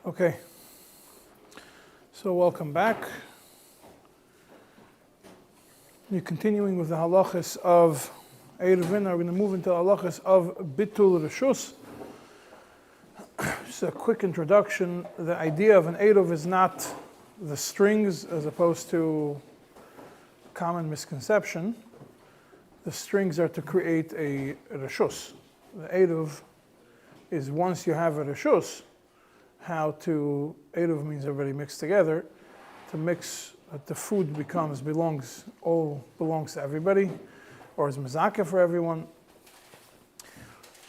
Okay, so welcome back. We're continuing with the halachas of Ceirovin. We're going to move into the halachas of bitul reshus. Just a quick introduction. The idea of an Eirov is not the strings, as opposed to common misconception. The strings are to create a reshus. The Eirov is once you have a reshus. Eruv means everybody mixed together. To mix, that the food belongs to everybody, or is mezakeh for everyone.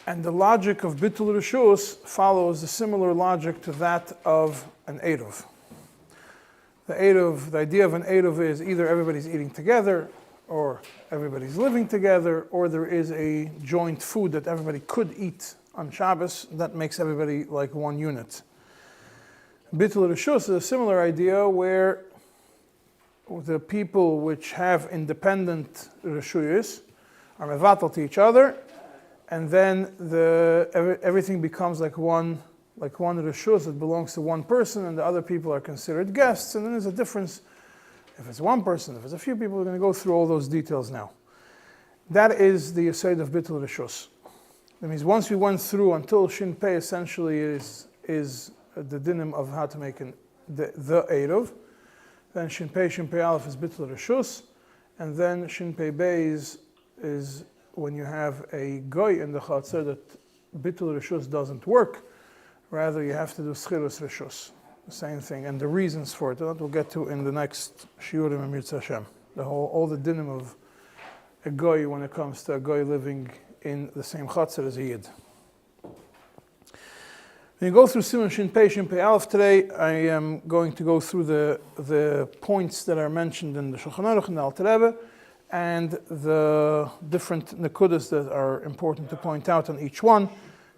And the logic of bitul reshus follows a similar logic to that of an Eruv. The idea of an Eruv is either everybody's eating together, or everybody's living together, or there is a joint food that everybody could eat on Shabbos that makes everybody like one unit. Bitul reshus is a similar idea where the people which have independent reshuyos are mevatel to each other, and then everything becomes like one reshus that belongs to one person, and the other people are considered guests. And then there's a difference if it's one person, if it's a few people. We're going to go through all those details now. That is the yesod of bitul reshus. That means once we went through until shin-pei essentially is the dinim of how to make the Eirov. Then shin-pei aleph is bitul reshus, and then shin-pei beis is when you have a goy in the chatzar that bitul reshus doesn't work. Rather, you have to do schirus reshus, the same thing, and the reasons for it. That we'll get to in the next shiurim and Mirza Hashem. All the dinim of a goy when it comes to a goy living in the same chatzar as a yid. When you go through סימן שפ-שפא aleph today, I am going to go through the points that are mentioned in the Shulchan Aruch and the Alter Rebbe, and the different nekudas that are important to point out on each one.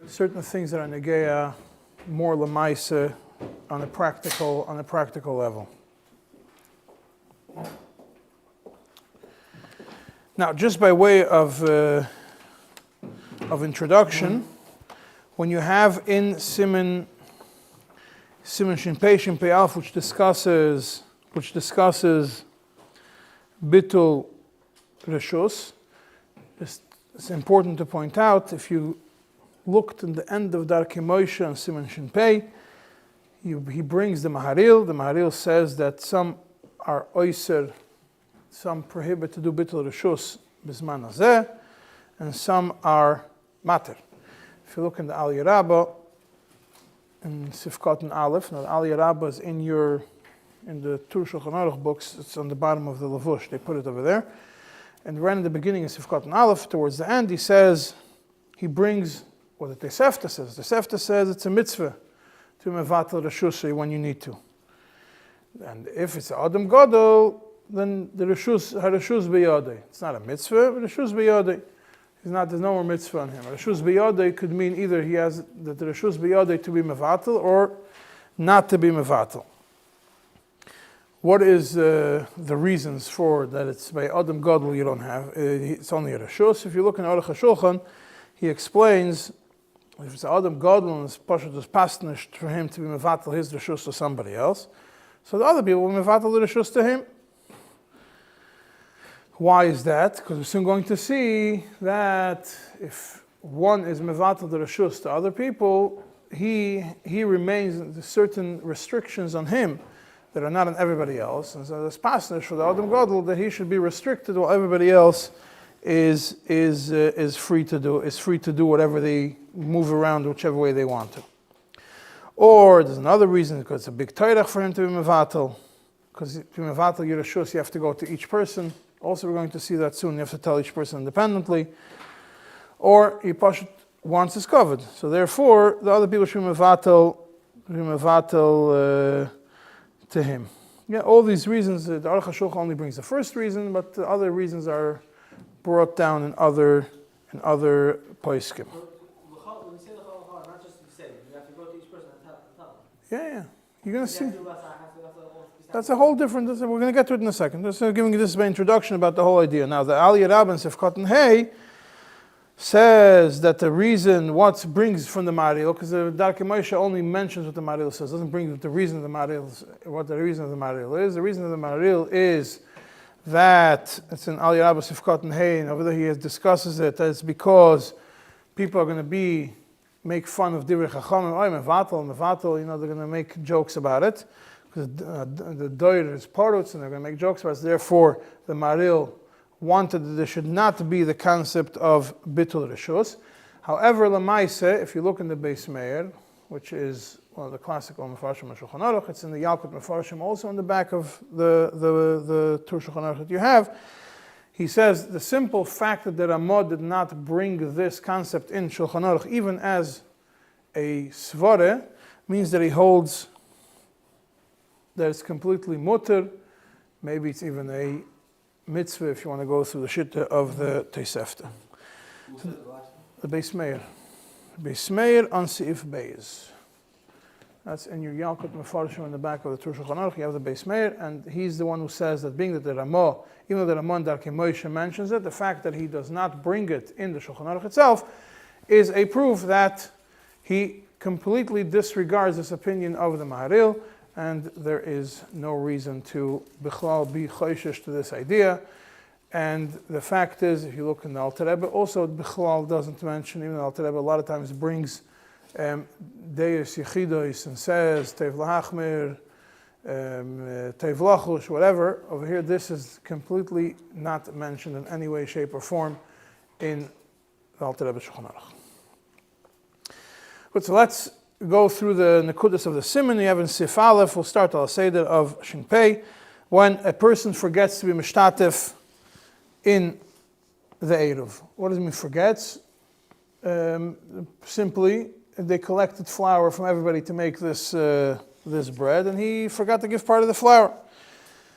Certain things that are negeya more lemaisa on a practical level. Now, just by way of introduction, when you have in סימן שפ-שפא aleph, which discusses bitul reshus, it's important to point out, if you looked in the end of Darkei Moshe and סימן שפ, he brings the Maharil. The Maharil says that some are oiser, some prohibit to do bitul reshus bisman hazeh, and some are mater. If you look in the Aliyah Rabbah, in Sifkat and Aleph, now the Aliyah Rabbah is in the Tur Shulchan Aruch books. It's on the bottom of the Lavush. They put it over there. And right in the beginning of Sifkat and Aleph, towards the end, he brings what the Tosefta says. The Tosefta says it's a mitzvah to mevatel reshus when you need to. And if it's Adam Gadol, then the reshus biyadei. It's not a mitzvah, but reshus biyadei. There's no more mitzvah on him. Reshus biyadei could mean either he has the reshus biyadei to be mevatel or not to be mevatel. What is the reasons for that? It's by Adam Gadol you don't have. It's only a reshus. If you look in Aruch HaShulchan, he explains if it's Adam Gadol and it's Pashat is pasnish for him to be mevatel his reshus to somebody else, so the other people will mevatel the reshus to him. Why is that? Because we're soon going to see that if one is mevatel the reshus to other people, he remains with certain restrictions on him that are not on everybody else. And so there's pasnish for the Adam Gadol that he should be restricted while everybody else is free to do whatever they move around whichever way they want to. Or there's another reason, because it's a big tayrach for him to be mevatel. Because to be mevatel your reshus, you have to go to each person. Also, we're going to see that soon. You have to tell each person independently. Or he wants his covered. So therefore, the other people should be mevatel to him. Yeah, all these reasons, the Aruch HaShulchan only brings the first reason, but the other reasons are brought down in other poskim. When you say the halakha, not just to say, you have to go to each person and tell them. Yeah. You're going to see. That's a whole different. We're going to get to it in a second. Just giving you this introduction about the whole idea. Now, the Aliyah Rabbah and Sifkat and Hey, says that the reason what brings from the Maril, because the Darkei Moshe only mentions what the Maril says, doesn't bring the reason of the Maril, what the reason of the Maril is. The reason of the Maril is that, it's in Al Yarabah Sifkat and Hein, over there he discusses it, that it's because people are going to make fun of Divrei Chachamim, Mevatel, they're going to make jokes about it, because the Doir is Parutz, and they're going to make jokes about it. Therefore, the Maril wanted that there should not be the concept of Bitul Rishus. However, Lamaise, if you look in the Beis Meir, which is one of the classical Mefarshim of Shulchan Aruch, it's in the Yalkut Mefarshim, also in the back of the Tur Shulchan Aruch that you have. He says the simple fact that the Ramah did not bring this concept in Shulchan Aruch, even as a svare, means that he holds that it's completely mutter. Maybe it's even a mitzvah if you want to go through the shitta of the Tosefta. The Beis Meir. Beis Meir on Seif Beis. That's in your Yalkut Mefarshim in the back of the Tur Shulchan Aruch. You have the Beis Meir, and he's the one who says that being that the Ramah, even though the Ramah Darkei Moshe mentions it, the fact that he does not bring it in the Shulchan Aruch itself is a proof that he completely disregards this opinion of the Maharil, and there is no reason to Bichlal be choishish to this idea. And the fact is, if you look in the Alter Rebbe, also Bichlal doesn't mention, even the Alter Rebbe a lot of times brings Deis Yechidos and says Tev Lahachmir, Tev Lachush, whatever. Over here, this is completely not mentioned in any way, shape, or form in the Alter Rebbe Shulchan Aruch. Good, so let's go through the Nekudas of the Siman. You have in Sif Aleph, we'll start Al Seder of Shin Pei. When a person forgets to be Mishtatif in the Eruv. What does it mean forgets? Simply, they collected flour from everybody to make this bread, and he forgot to give part of the flour.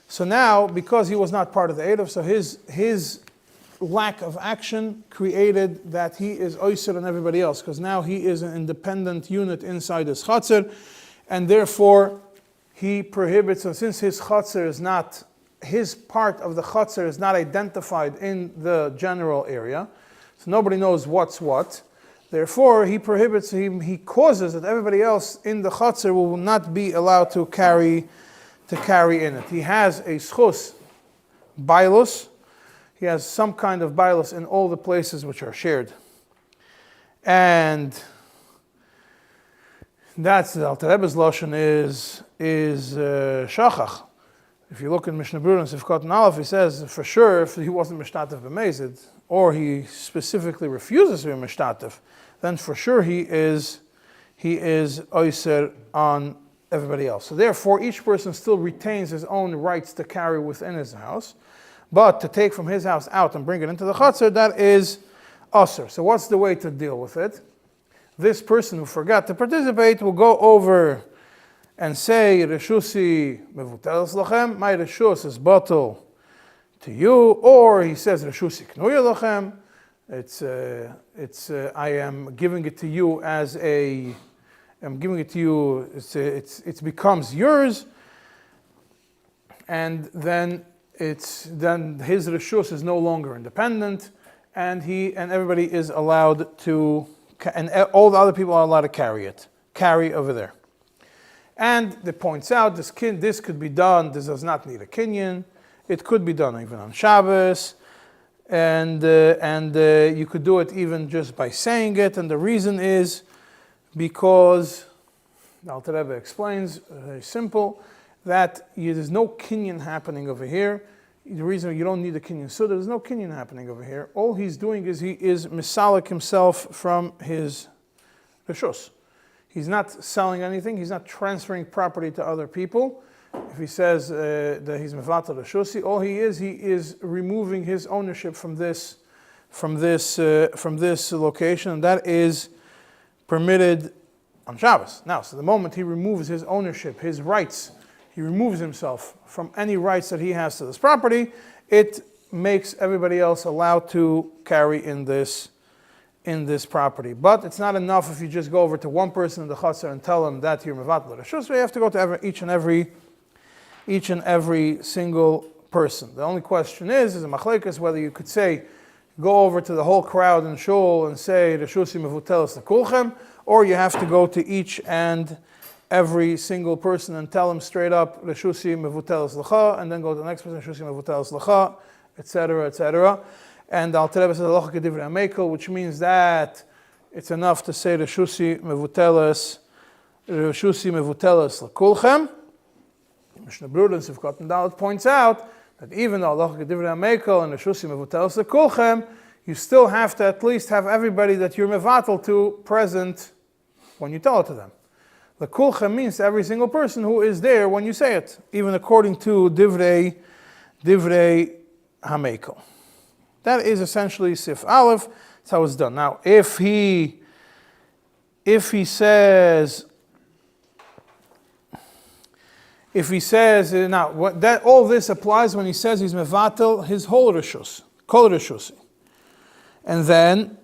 So now, because he was not part of the Eruv, so his lack of action created that he is oiser than everybody else, because now he is an independent unit inside his chatzir, and therefore he prohibits, and since his chatzir is not, his part of the chatzir is not identified in the general area, so nobody knows what's what, therefore he prohibits, he causes that everybody else in the chatzir will not be allowed to carry in it. He has a schus bailus. He has some kind of bailus in all the places which are shared. And that's the Alter Rebbe's Lashon is shachach. If you look in Mishnah Berurah and Sifkat and Aleph, he says for sure if he wasn't mishtatif b'mezid, or he specifically refuses to be mishtatif, then for sure he is oiser on everybody else. So therefore each person still retains his own rights to carry within his house. But to take from his house out and bring it into the chatzar, that is asur. So what's the way to deal with it? This person who forgot to participate will go over and say, Reshusi mevutelas lachem, my reshus is bottle to you, or he says, Reshusi knuya lachem, I am giving it to you as it becomes yours, and then his reshus is no longer independent, and everybody is allowed to, and all the other people are allowed to carry over there. And it points out this could be done. This does not need a kinyan. It could be done even on Shabbos, and you could do it even just by saying it. And the reason is because the Alter Rebbe explains very simple that there's no kinyan happening over here. The reason you don't need a kinyan suda, there's no kinyan happening over here. All he's doing is he is misalik himself from his reshus. He's not selling anything. He's not transferring property to other people. If he says that he's mevatel reshusi, all he is removing his ownership from this location, and that is permitted on Shabbos. Now, so the moment he removes his ownership, his rights, he removes himself from any rights that he has to this property, it makes everybody else allowed to carry in this property. But it's not enough if you just go over to one person in the chatzar and tell him that you're mevatel reshus. So you have to go to each and every single person. The only question is a machlekes whether you could say, go over to the whole crowd in shul and say Reshusi mevutelas lekulchem, or you have to go to each and every single person and tell them straight up Reshusi mevutelas lecha, and then go to the next person Reshusi mevutelas lecha, etc., etc. And Al Terebe says halacha kedivrei hamekel, which means that it's enough to say Reshusi mevutelas lekulchem. Mishnah Brura and Sivkot and Dalet points out that even though halacha kedivrei hamekel and Reshusi mevutelas lekulchem, you still have to at least have everybody that you're mevatel to present when you tell it to them. Lekulchem means every single person who is there when you say it, even according to divrei hamekel. That is essentially Sif Aleph. That's how it's done. Now, if he says now all this applies when he says he's mevatel his whole reshus, kol reshusi, and then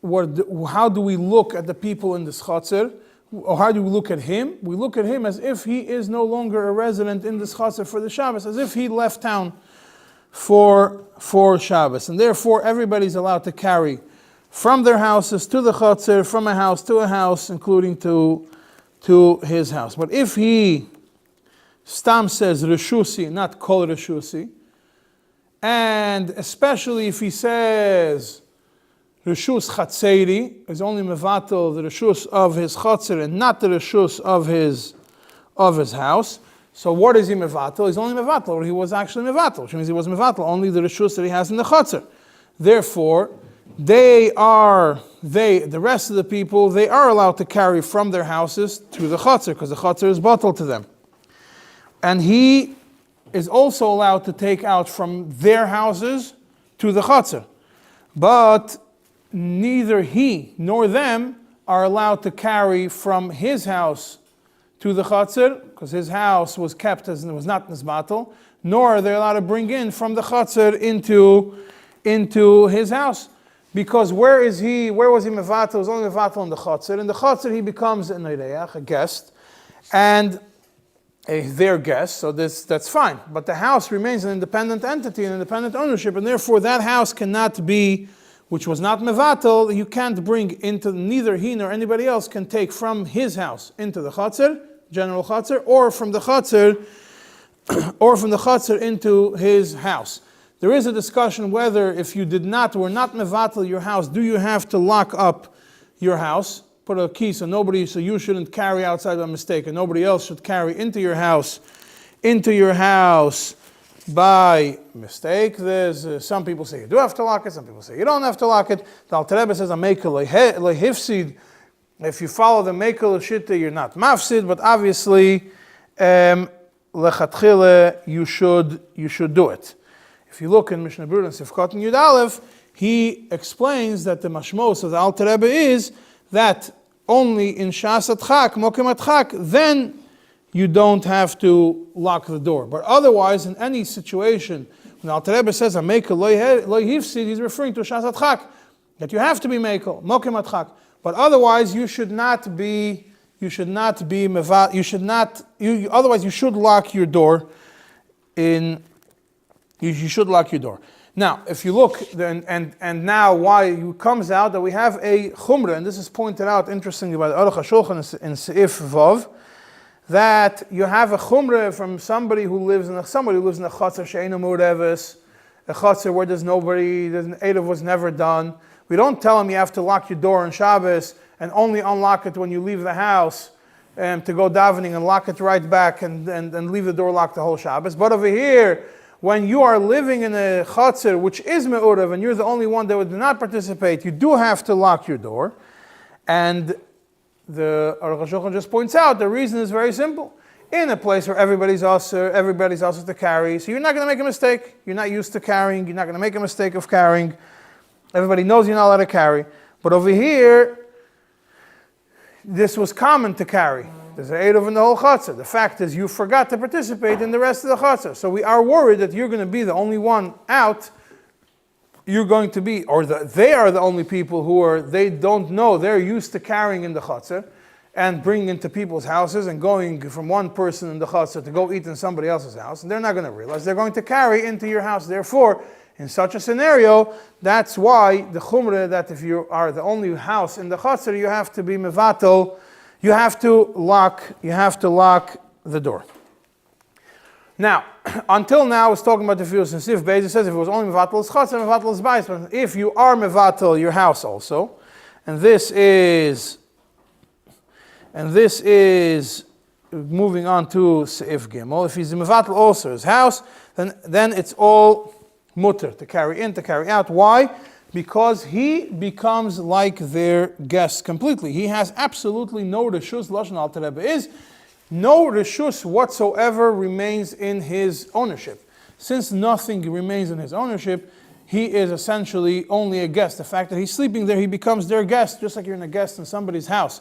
how do we look at the people in this chatzir? Or how do we look at him? We look at him as if he is no longer a resident in this chatzir for the Shabbos, as if he left town for Shabbos, and therefore everybody's allowed to carry from their houses to the chatzir, from a house to a house, including to his house. But if he stam says reshusi, not kol reshusi, and especially if he says reshus chatzeri, is only mevatel the reshus of his chatzir and not the reshus of his house. So what is he mevatel? He's only mevatel, or he was actually mevatel, which means he was mevatel only the reshus that he has in the chatzir. Therefore, the rest of the people, they are allowed to carry from their houses to the chatzir, because the chatzir is batel to them. And he is also allowed to take out from their houses to the chatzir. But neither he nor them are allowed to carry from his house to the chatzir, because his house was kept as it was not nisbatel, nor are they allowed to bring in from the chatzir into his house. Because where was he mevatel? He was only mevatel in the chatzir. In the chatzir he becomes an ireach, a guest, and their guest, so that's fine. But the house remains an independent entity, an independent ownership, and therefore that house cannot be, which was not mevatel, you can't bring into, neither he nor anybody else can take from his house into the chatzir, general chatzir, or from the chatzir into his house. There is a discussion whether if you were not mevatel your house, do you have to lock up your house, put a key so you shouldn't carry outside by mistake, and nobody else should carry into your house by mistake. There's some people say you do have to lock it, some people say you don't have to lock it. The Alter Rebbe says amekel lehifsid. If you follow the mekel shitta, you're not mafsid, but obviously lechatchile you should do it. If you look in Mishnah Brura and Sivkot and Yud Aleph, he explains that the mashmos of the Alter Rebbe is that only in Shas Adchak, Mokem Adchak, then you don't have to lock the door. But otherwise, in any situation, when Alter Rebbe says Amekel lo hifsid, he's referring to Shas Adchak, that you have to be Mekel, Mokem Adchak. But otherwise, otherwise you should lock your door You should lock your door. Now, if you look, and now why it comes out that we have a chumrah, and this is pointed out interestingly by the Aruch HaShulchan in Seif Vav, that you have a chumrah from somebody who lives in a chatzar she'eino mureves, a chatzar where there's nobody, an Eruv was never done. We don't tell him you have to lock your door on Shabbos and only unlock it when you leave the house and to go davening and lock it right back and leave the door locked the whole Shabbos. But over here, when you are living in a chatzir which is me'urev and you're the only one that would not participate, you do have to lock your door. And the Aruch HaShulchan just points out the reason is very simple. In a place where everybody's also to carry, so you're not going to make a mistake. You're not used to carrying. You're not going to make a mistake of carrying. Everybody knows you're not allowed to carry. But over here, this was common to carry. There's an Eruv in the whole chatzar. The fact is you forgot to participate in the rest of the chatzar. So we are worried that you're going to be the only one out. You're going to be, they are the only people they don't know. They're used to carrying in the chatzar and bringing into people's houses and going from one person in the chatzar to go eat in somebody else's house. And they're not going to realize they're going to carry into your house. Therefore, In such a scenario, that's why the chumrah that if you are the only house in the chatzar, you have to be mevatel, you have to lock the door. Now, until now, it's talking about the fields and sif beis. It says if it was only mevatel is chatzar, mevatel is bais. But if you are mevatel your house also, and this is moving on to seif gimel. If he's mevatel also his house, then it's all mutter to carry in, to carry out. Why? Because he becomes like their guest completely. He has absolutely no reshus. Lashon Alter Rebbe is no reshus whatsoever remains in his ownership. Since nothing remains in his ownership, he is essentially only a guest. The fact that he's sleeping there, he becomes their guest, just like you're a guest in somebody's house.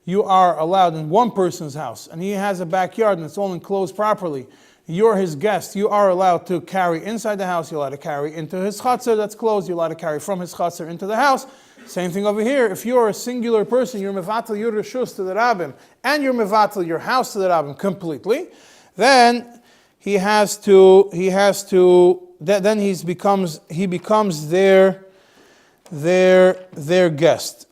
You are allowed in one person's house, and he has a backyard and it's all enclosed properly. You're his guest. You are allowed to carry inside the house. You're allowed to carry into his chatzar that's closed. You're allowed to carry from his chatzar into the house. Same thing over here. If you're a singular person, you're mevatel your reshus to the rabbim, and you're mevatel your house to the rabbim completely, then he becomes their guest.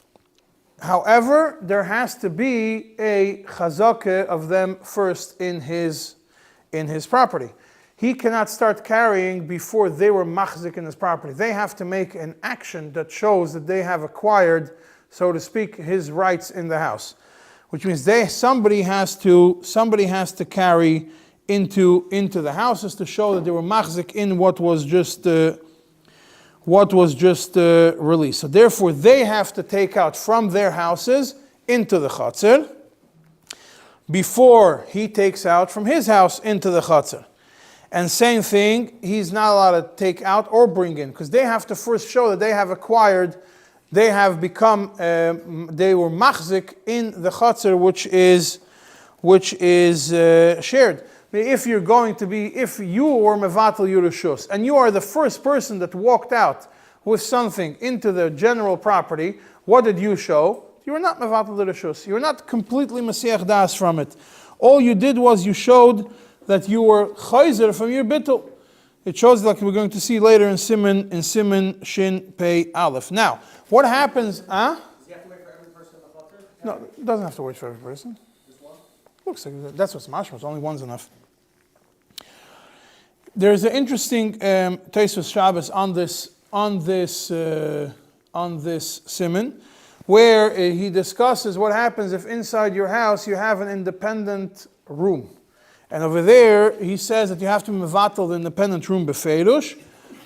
However, there has to be a chazakah of them first in his property. He cannot start carrying before they were machzik in his property. They have to make an action that shows that they have acquired, so to speak, his rights in the house, which means somebody has to carry into the houses to show that they were machzik in what was just released. So therefore, they have to take out from their houses into the chatzar before he takes out from his house into the chatzar. And same thing, he's not allowed to take out or bring in, because they have to first show that they have acquired, they have become, they were machzik in the chatzar, which is shared. If you were mevatel yerushus, and you are the first person that walked out with something into the general property, what did you show? You were not mevatel yerushus. You were not completely masiach das from it. All you did was you showed that you were chayzer from your bittul. It shows, like we're going to see later in Siman Shin Pei Aleph. Now, what happens? Does he have to wait for every person in the chatzar? No, it doesn't have to wait for every person. Just one? Looks like that's what's mashmas. Only one's enough. There's an interesting Tosfos Shabbos on this Siman, where he discusses what happens if inside your house you have an independent room. And over there, he says that you have to mevatel the independent room befeirush.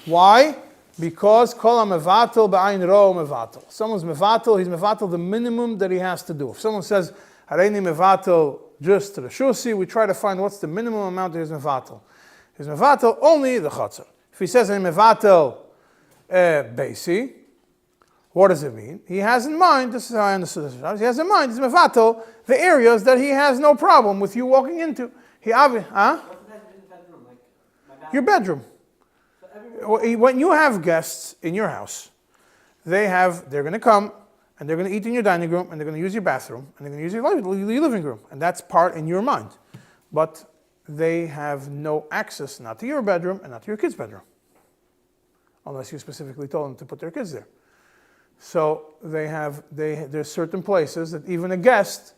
Why? Because kol ha-mevatel b'ayin ro mevatel. Someone's mevatel, he's mevatel the minimum that he has to do. If someone says, hareini mevatel just reshusi, we try to find what's the minimum amount that he's mevatel. He's mevatel only the chatzar. If he says, I'm mevatel beisi, what does it mean? He has in mind, this is how I understood this, he has in mind, he's mevatel the areas that he has no problem with you walking into. What's the independent room? Like my bathroom? Your bedroom. So every room. When you have guests in your house, they're going to come and they're going to eat in your dining room and they're going to use your bathroom and they're going to use your living room, and that's part in your mind. But they have no access, not to your bedroom and not to your kids' bedroom, unless you specifically told them to put their kids there. So there's certain places that even a guest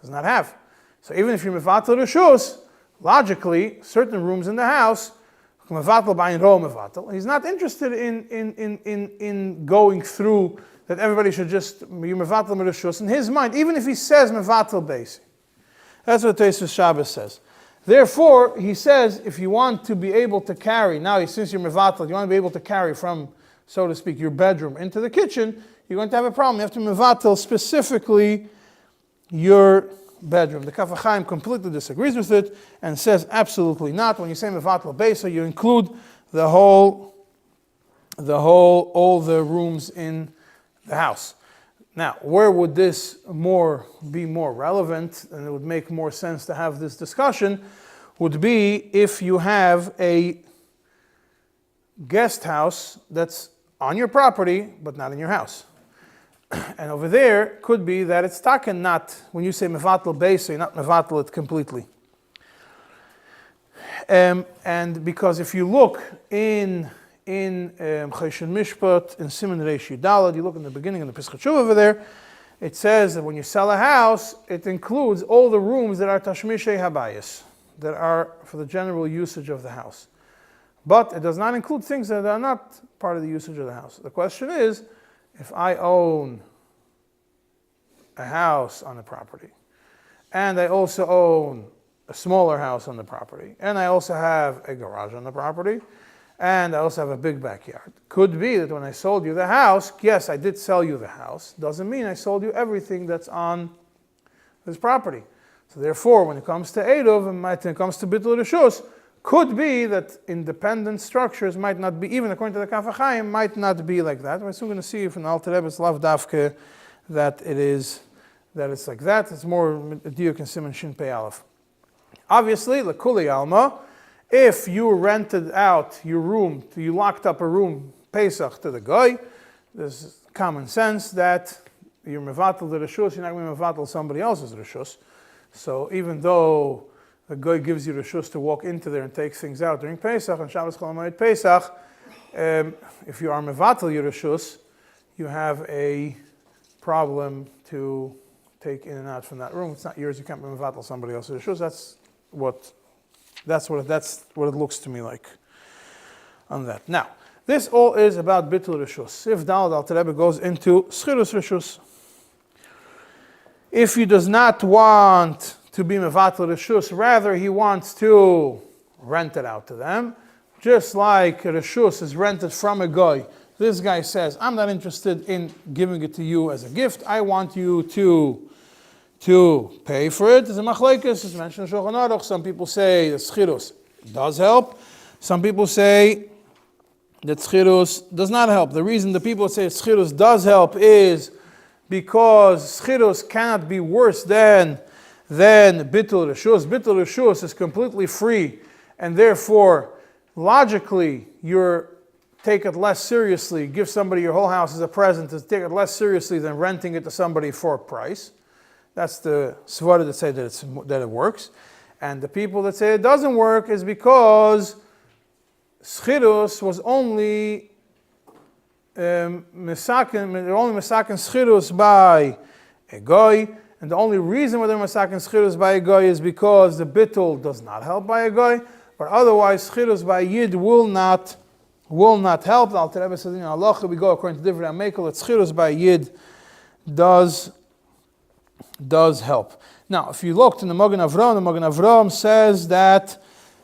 does not have. So even if you're mevatel reshus, logically, certain rooms in the house, mevatel b'ayin ro mevatel, he's not interested in going through that everybody should just be mevatel reshus. In his mind, even if he says mevatel beisi, that's what Tosfos Shabbos says. Therefore, he says, if you want to be able to carry, now since you're mevatel, you want to be able to carry from, so to speak, your bedroom into the kitchen, you're going to have a problem. You have to mevatel specifically your bedroom. The Kaf HaChaim completely disagrees with it and says absolutely not. When you say mevatel beisa, you include all the rooms in the house. Now, where would this be more relevant, and it would make more sense to have this discussion, would be if you have a guest house that's on your property, but not in your house. And over there, could be that it's taken not, when you say mevatel beisa, you're not mevatel it completely. And because if you look in in Choshen Mishpat, in Siman Reish Yudalad. You look in the beginning of the Pesach Shuv over there. It says that when you sell a house, it includes all the rooms that are Tashmishei Habayis, that are for the general usage of the house. But it does not include things that are not part of the usage of the house. The question is, if I own a house on the property, and I also own a smaller house on the property, and I also have a garage on the property, and I also have a big backyard. Could be that when I sold you the house, yes, I did sell you the house. Doesn't mean I sold you everything that's on this property. So therefore, when it comes to Eruv, and when it comes to Bittul Rishus, could be that independent structures might not be, even according to the Kaf HaChaim, might not be like that. We're soon going to see from the Alter Rebbe's Lav Davke that it's like that. It's more Diuk and Siman Shin Pei Aleph. Obviously, L'Kuli Alma, if you rented out your room, you locked up a room, Pesach, to the Goy, there's common sense that you're Mevatel the Rishus, you're not going to Mevatel somebody else's Rishus. So even though the Goy gives you Rishus to walk into there and take things out during Pesach, and Shabbos Chol HaMoed Pesach, if you are Mevatel your Rishus, you have a problem to take in and out from that room. It's not yours, you can't be Mevatel somebody else's Rishus. That's what it looks to me like on that. Now, this all is about Bittul Rishus. If Dalad Alter Rebbe goes into Schirus Rishus, if he does not want to be Mevatel Rishus, rather he wants to rent it out to them, just like Rishus is rented from a guy. This guy says, I'm not interested in giving it to you as a gift, I want you to pay for it. There's a machlekes, it's mentioned in Shulchan Aruch. Some people say that schirus does help. Some people say that schirus does not help. The reason the people say schirus does help is because schirus cannot be worse than bittul rishus. Bittul rishus is completely free, and therefore, logically, you take it less seriously. Give somebody your whole house as a present, to take it less seriously than renting it to somebody for a price. That's the svara that say that it works. And the people that say it doesn't work is because schirus was only mesaken schirus by a goy, and the only reason why they're mesaken schirus by a goy is because the bittul does not help by a goy, but otherwise schirus by yid will not help. The Alter Rebbe says in halacha we go according to different amekel that schirus by yid does help. Now, if you looked in the Magen Avraham says that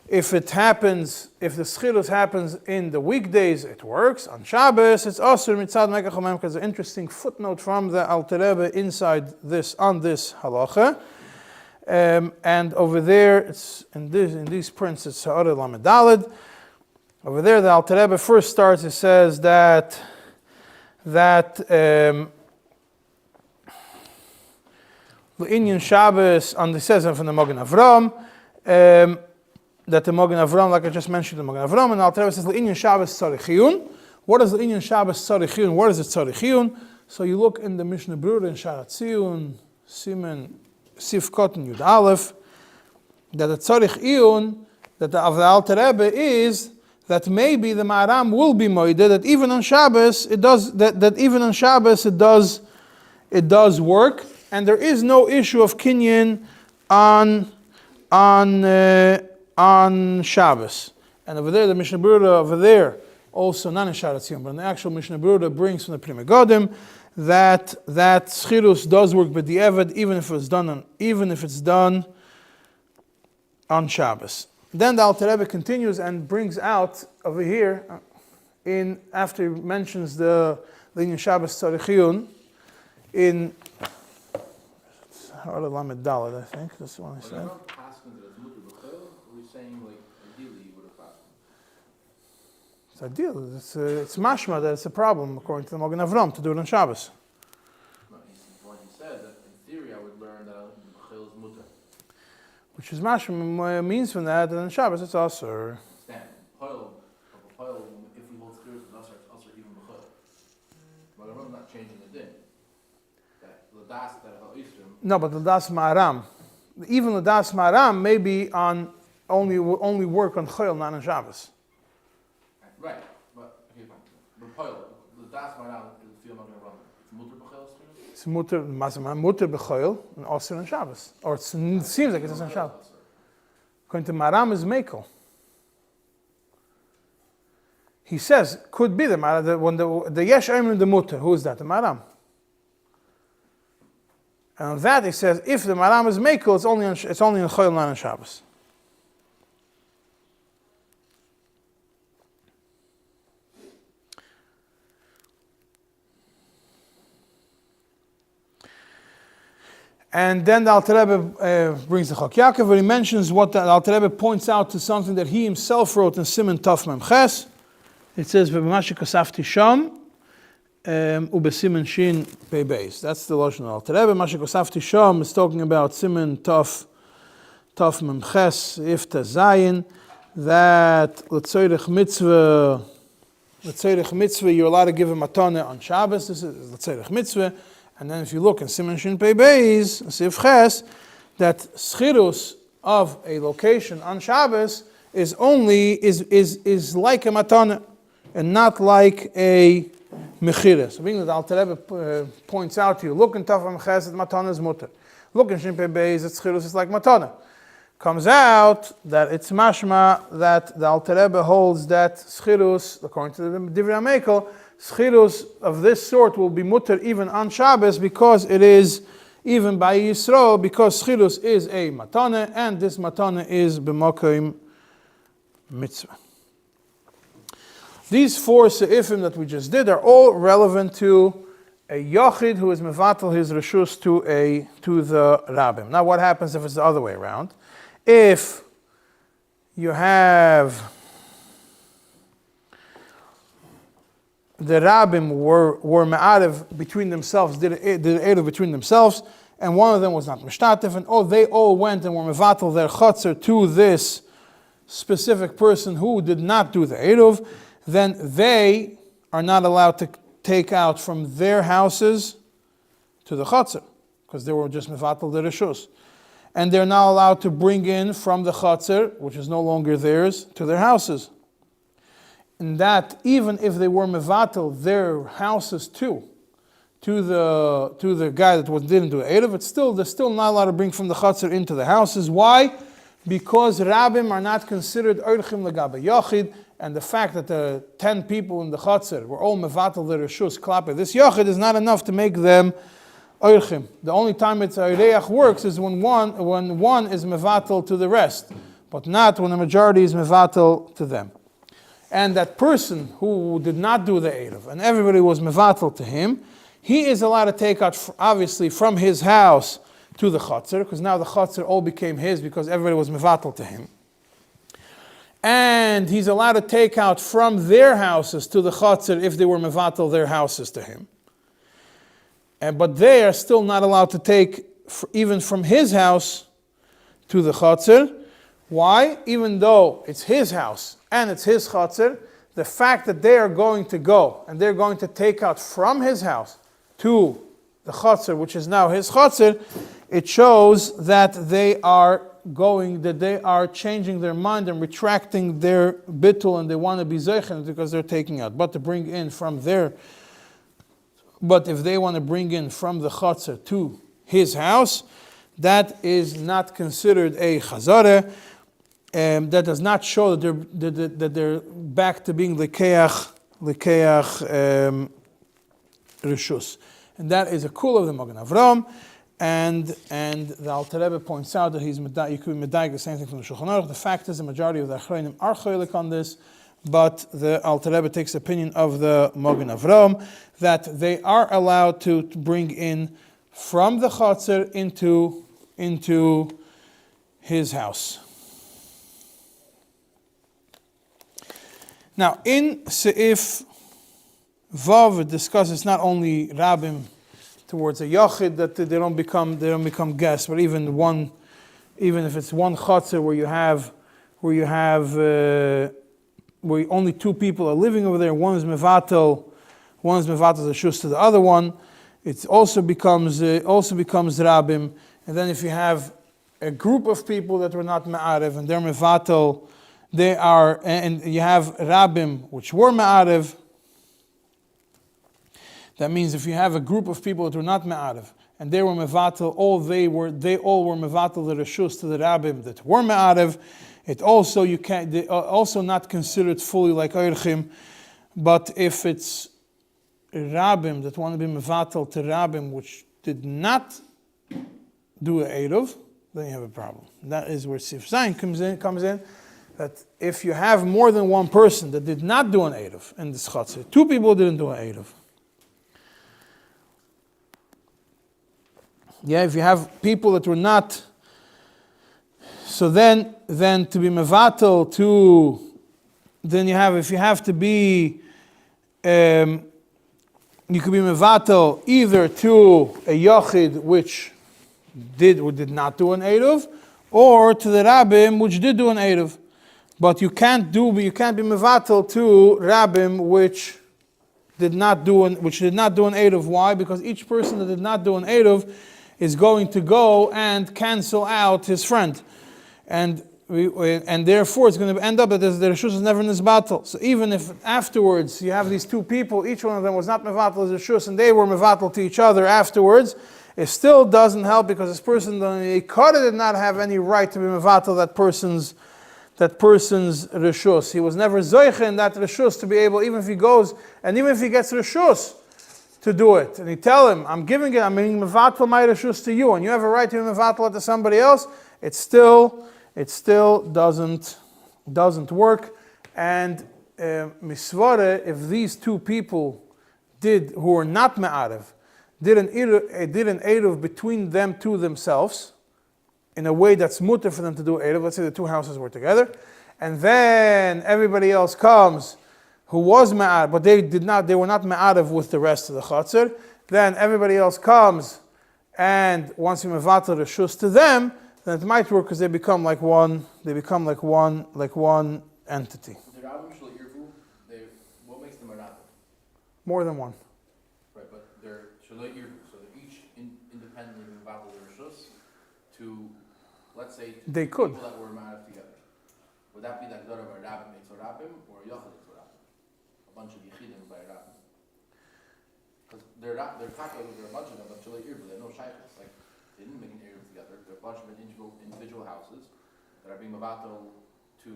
if the schirus happens in the weekdays, it works. On Shabbos, it's asur mitzad mekach hamem, because an interesting footnote from the Alter Rebbe inside this, on this halacha. And over there, it's in these prints, it's Ha'ara Lamed Daled. Over there, the Alter Rebbe first starts, it says that Inyan Shabbos, and it says from the Magen Avraham, that the Magen Avraham, like I just mentioned, the Magen Avraham, and Alter Rebbe says Inyan Shabbos Tzarich. What is the Inyan Shabbos Tzarich? What is it Tzarich? So you look in the Mishnah Berurah in Sharat Tziyun, Siman Sifkot and Yud Aleph, that the Tzarich that of the Alter Rebbe is that maybe the Ma'aram will be moided, that even on Shabbos it does it does work. And there is no issue of kinyan on Shabbos. And over there, the Mishnah Berurah also not in Sharat Tziyun, but in the actual Mishnah Berurah brings from the Pri Megadim that schirus does work b'di'evad even if it's done on Shabbos. Then the Alter Rebbe continues and brings out over here after he mentions the Inyan Shabbos Tzarich in Ha'ara Lamed Daled, I think. That's the one I said. Are we saying like ideally you would have passed? It's ideal. It's mashma that it's a problem according to the Magen Avraham to do it on Shabbos. No, he said that in theory I would learn that B'chil is mutter. Which is mashma means from that on Shabbos it's asur. Stand. If we hold spirits with us, it's also even B'chil. But I'm not changing the din. No, but the das ma'aram, even the das ma'aram may be on only work on Chol, not on Shabbos. Right, but that's maram, it's feel not gonna run. It's mutter b'chel schirus? It's mutter b'choil and osir on Shabbos. Or it seems like it's on Shabbos. According to Maram is Mekel. He says, could be the Maram, when the Yesh Omer the mutter, who is that? The Maram. And on that he says, if the Maram is Mekel, it's only in Choil, not on Shabbos. And then the Alter Rebbe brings the Chok Yaakov, where he mentions what the Alter Rebbe points out to something that he himself wrote in Siman Tov Mem Ches. It says, "V'b'mashe kasafti sham u'besiman shin pei beis." That's the Lashon of Alter Rebbe. "Mashe kasafti sham" is talking about Siman Tov Mem Ches Ifta Zayin, that l'tzoyrich mitzvah, you're allowed to give a matana on Shabbos. This is l'tzoyrich mitzvah. And then if you look in Siman Shin Pei Beis, Sif Ches, that schirus of a location on Shabbos is like a matana and not like a mechira. So being that Alter Rebbe points out to you, look in Taf Ches that matana is mutter. Look in Shin Pei Beis that schirus is like matana. Comes out that it's mashma that the Alter Rebbe holds that schirus, according to the Divrei HaMekel, schirus of this sort will be mutter even on Shabbos because it is even by Yisrael, because schirus is a matana and this matana is b'makom mitzvah. These four seifim that we just did are all relevant to a yachid who is mevatel his reshus to the rabbim. Now, what happens if it's the other way around? If you have the rabbim were me'arev between themselves, did eruv between themselves, and one of them was not mishtatif, and they all went and were mevatel their chotzer to this specific person who did not do the eruv, then they are not allowed to take out from their houses to the chotzer, because they were just mevatel the reshus. And they're now allowed to bring in from the chotzer, which is no longer theirs, to their houses. And that even if they were mevatel their houses to the guy that didn't do eruv, they're still not allowed to bring from the chotzer into the houses. Why? Because rabbim are not considered orchim legabe yachid, and the fact that the 10 people in the chotzer were all mevatel their reshus klape this yachid is not enough to make them orchim. The only time it's oreach works is when one is mevatel to the rest, but not when the majority is mevatel to them. And that person who did not do the eruv, and everybody was mevatel to him, he is allowed to take out, obviously, from his house to the chotzer, because now the chotzer all became his because everybody was mevatel to him. And he's allowed to take out from their houses to the chotzer if they were mevatel their houses to him. But they are still not allowed to take even from his house to the chotzer. Why? Even though it's his house and it's his chotzer, the fact that they are going to go and they're going to take out from his house to the chotzer, which is now his chotzer, it shows that they are changing their mind and retracting their bittul, and they want to be zeichen because they're taking out. But if they want to bring in from the chotzer to his house, that is not considered a chazareh. That does not show that they're back to being lekeach reshus, and that is a kul of the Magen Avraham, and the Alter Rebbe points out that you could be medayik the same thing from the Shulchan Aruch. The fact is the majority of the achronim are cholik on this, but the Alter Rebbe takes the opinion of the Magen Avraham that they are allowed to bring in from the chotzer into his house. Now, in Seif Vav, it discusses not only rabbim towards a yachid that they don't become guests, but even if it's one chotzer where only 2 people are living over there, one is mevatel the shus to the other one, it also becomes rabbim. And then if you have a group of people that were not ma'arev and they're mevatel, and you have rabbim which were ma'arev, That means if you have a group of people that were not me'arev, and they were mevatel, they all were mevatel the reshus to the rabbim that were me'arev, it also, they are also not considered fully like oirchim. But if it's rabbim that want to be mevatel to rabbim which did not do an eruv, then you have a problem. That is where sif zayin comes in, that if you have more than one person that did not do an eruv in this chatzir, two people didn't do an eruv. Yeah, if you have people that were not, so then to be mevatel to, then if you have to be, you could be mevatel either to a yachid which did or did not do an eruv, or to the rabbim which did do an eruv. But you can't be mevatel to rabbim which did not do an eruv. Why? Because each person that did not do an eruv is going to go and cancel out his friend, and therefore it's going to end up that the reshus is never nisbatel. So even if afterwards you have these two people, each one of them was not mevatel as reshus, and they were mevatel to each other afterwards, it still doesn't help because this person did not have any right to be mevatel that person's reshus. He was never zoiche in that reshus to be able, even if he goes and even if he gets reshus to do it, and you tell him, I'm being mevatel my reshus to you, and you have a right to be mevatel it to somebody else, it still doesn't work. And misvare, if these two people who were not me'arev, did an eruv between them two themselves, in a way that's mutter for them to do eruv. Let's say the two houses were together, and then everybody else comes who was me'arev, but they were not me'arev with the rest of the chatzir. Then everybody else comes and wants to mevatel reshus to them. Then it might work because they become like one. They become like one entity. The rabbim shel irvu, what makes them a rabbim? More than one. Right, but they're shel irvu, so they're each independently mevatel their reshus to, let's say, They could. people that were married together. Would that be that daughter of a rabbin makes a rabbim, or a yachid makes a rabbim? A bunch of yichidim by a rabbin. Because they're talking, there are a bunch of them, but shel irvu, they're no shaykhs. Like, they didn't make an eruv together. There are a bunch of individual houses that are being mevatel to